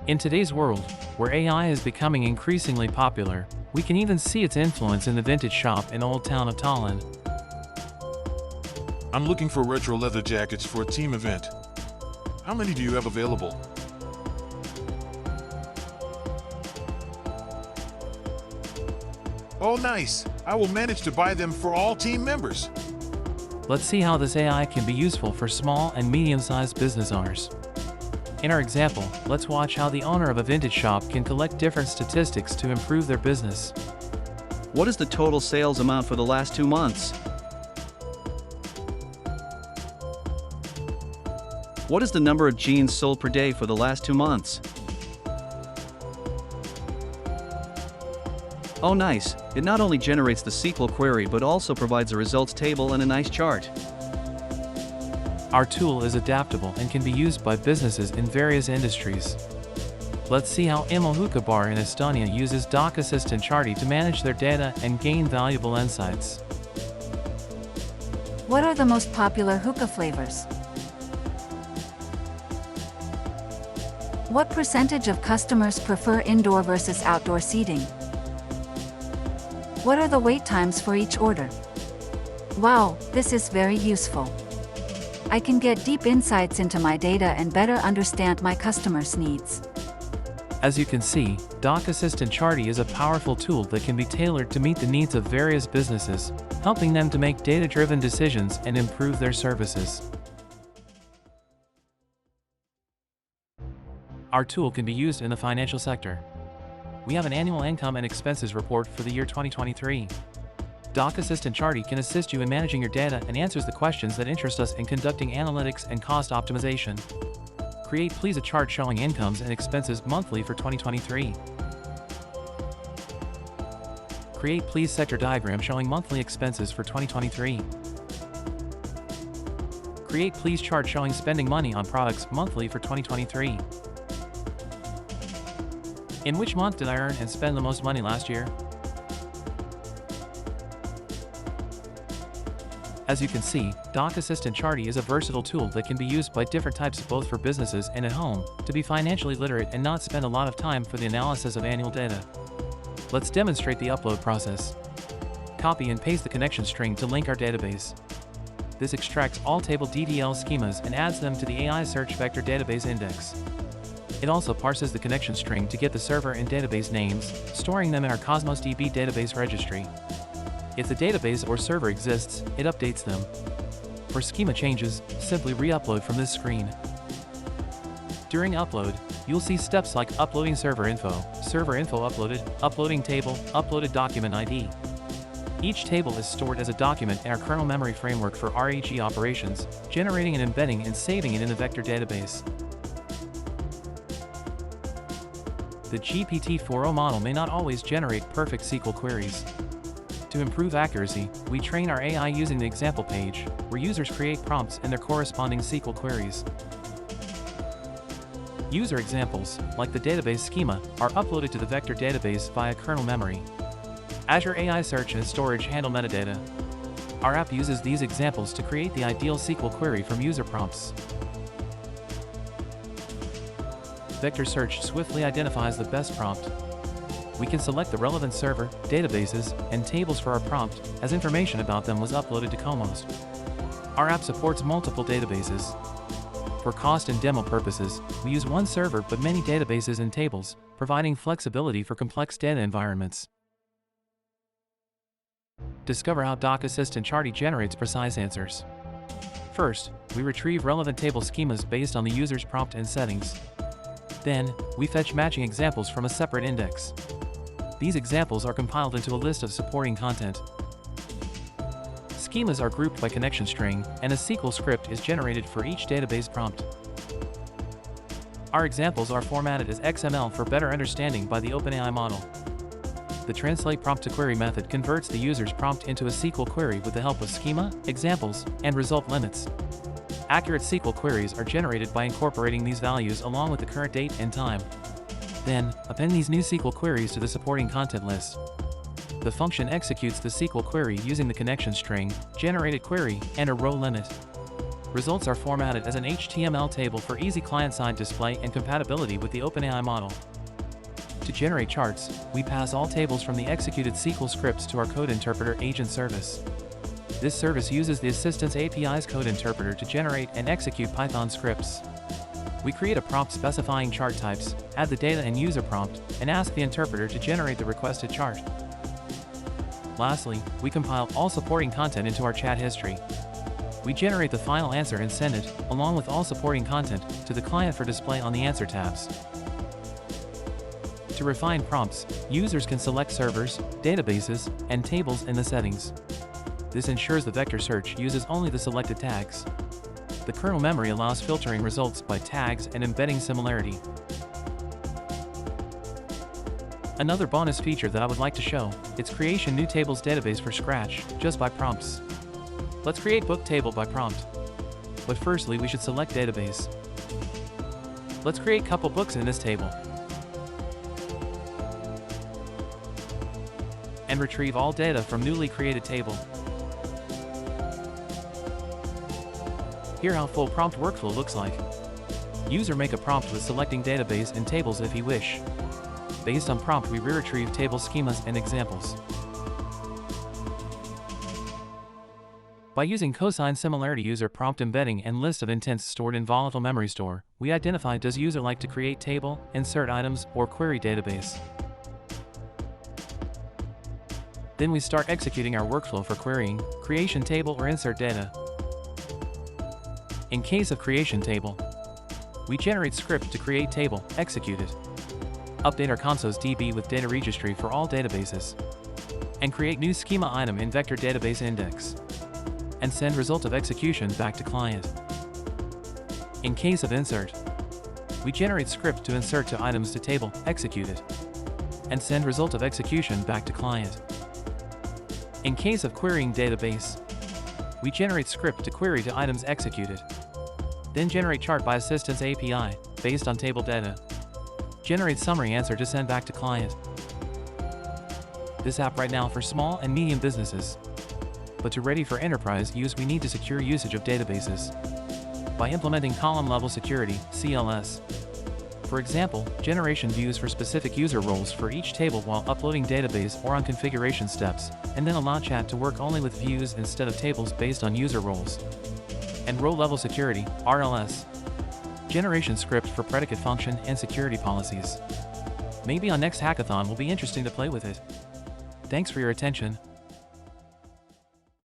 In today's world, where AI is becoming increasingly popular, we can even see its influence in the vintage shop in Old Town of Tallinn. I'm looking for retro leather jackets for a team event. How many do you have available? Oh, nice! I will manage to buy them for all team members. Let's see how this AI can be useful for small and medium-sized business owners. In our example, let's watch how the owner of a vintage shop can collect different statistics to improve their business. What is the total sales amount for the last 2 months? What is the number of jeans sold per day for the last 2 months? Oh nice, it not only generates the SQL query but also provides a results table and a nice chart. Our tool is adaptable and can be used by businesses in various industries. Let's see how Immo Hookah Bar in Estonia uses DocAssistant.Charty to manage their data and gain valuable insights. What are the most popular hookah flavors? What percentage of customers prefer indoor versus outdoor seating? What are the wait times for each order? Wow, this is very useful. I can get deep insights into my data and better understand my customers' needs. As you can see, DocAssistant.Charty is a powerful tool that can be tailored to meet the needs of various businesses, helping them to make data-driven decisions and improve their services. Our tool can be used in the financial sector. We have an annual income and expenses report for the year 2023. DocAssistant.Charty can assist you in managing your data and answers the questions that interest us in conducting analytics and cost optimization. Create please a chart showing incomes and expenses monthly for 2023. Create please sector diagram showing monthly expenses for 2023. Create please chart showing spending money on products monthly for 2023. In which month did I earn and spend the most money last year? As you can see, DocAssistant.Charty is a versatile tool that can be used by different types both for businesses and at home, to be financially literate and not spend a lot of time for the analysis of annual data. Let's demonstrate the upload process. Copy and paste the connection string to link our database. This extracts all table DDL schemas and adds them to the AI search vector database index. It also parses the connection string to get the server and database names, storing them in our Cosmos DB database registry. If the database or server exists, it updates them. For schema changes, simply re-upload from this screen. During upload, you'll see steps like uploading server info uploaded, uploading table, uploaded document ID. Each table is stored as a document in our kernel memory framework for RHE operations, generating and embedding and saving it in the vector database. The GPT-4o model may not always generate perfect SQL queries. To improve accuracy, we train our AI using the example page, where users create prompts and their corresponding SQL queries. User examples, like the database schema, are uploaded to the vector database via kernel memory. Azure AI Search and Storage handle metadata. Our app uses these examples to create the ideal SQL query from user prompts. Vector search swiftly identifies the best prompt. We can select the relevant server, databases, and tables for our prompt, as information about them was uploaded to Cosmos. Our app supports multiple databases. For cost and demo purposes, we use one server but many databases and tables, providing flexibility for complex data environments. Discover how DocAssistant.Charty generates precise answers. First, we retrieve relevant table schemas based on the user's prompt and settings. Then, we fetch matching examples from a separate index. These examples are compiled into a list of supporting content. Schemas are grouped by connection string, and a SQL script is generated for each database prompt. Our examples are formatted as XML for better understanding by the OpenAI model. The translate prompt to query method converts the user's prompt into a SQL query with the help of schema, examples, and result limits. Accurate SQL queries are generated by incorporating these values along with the current date and time. Then, append these new SQL queries to the supporting content list. The function executes the SQL query using the connection string, generated query, and a row limit. Results are formatted as an HTML table for easy client-side display and compatibility with the OpenAI model. To generate charts, we pass all tables from the executed SQL scripts to our code interpreter agent service. This service uses the Assistance API's code interpreter to generate and execute Python scripts. We create a prompt specifying chart types, add the data and user prompt, and ask the interpreter to generate the requested chart. Lastly, we compile all supporting content into our chat history. We generate the final answer and send it, along with all supporting content, to the client for display on the answer tabs. To refine prompts, users can select servers, databases, and tables in the settings. This ensures the vector search uses only the selected tags. The kernel memory allows filtering results by tags and embedding similarity. Another bonus feature that I would like to show, it's creation new tables database for scratch, just by prompts. Let's create book table by prompt. But firstly we should select database. Let's create couple books in this table. And retrieve all data from newly created table. Here how full prompt workflow looks like. User make a prompt with selecting database and tables if he wish. Based on prompt we retrieve table schemas and examples. By using cosine similarity user prompt embedding and list of intents stored in volatile memory store, we identify does user like to create table, insert items, or query database. Then we start executing our workflow for querying, creation table or insert data. In case of creation table, we generate script to create table, execute it. Update our consoles DB with data registry for all databases. And create new schema item in vector database index. And send result of execution back to client. In case of insert, we generate script to insert to items to table, execute it. And send result of execution back to client. In case of querying database, we generate script to query to items executed. Then generate chart by Assistance API, based on table data. Generate summary answer to send back to client. This app right now for small and medium businesses. But to ready for enterprise use we need to secure usage of databases. By implementing column level security, CLS. For example, generation views for specific user roles for each table while uploading database or on configuration steps, and then allow chat to work only with views instead of tables based on user roles. And row level security, RLS. Generation script for predicate function and security policies. Maybe on next hackathon will be interesting to play with it. Thanks for your attention.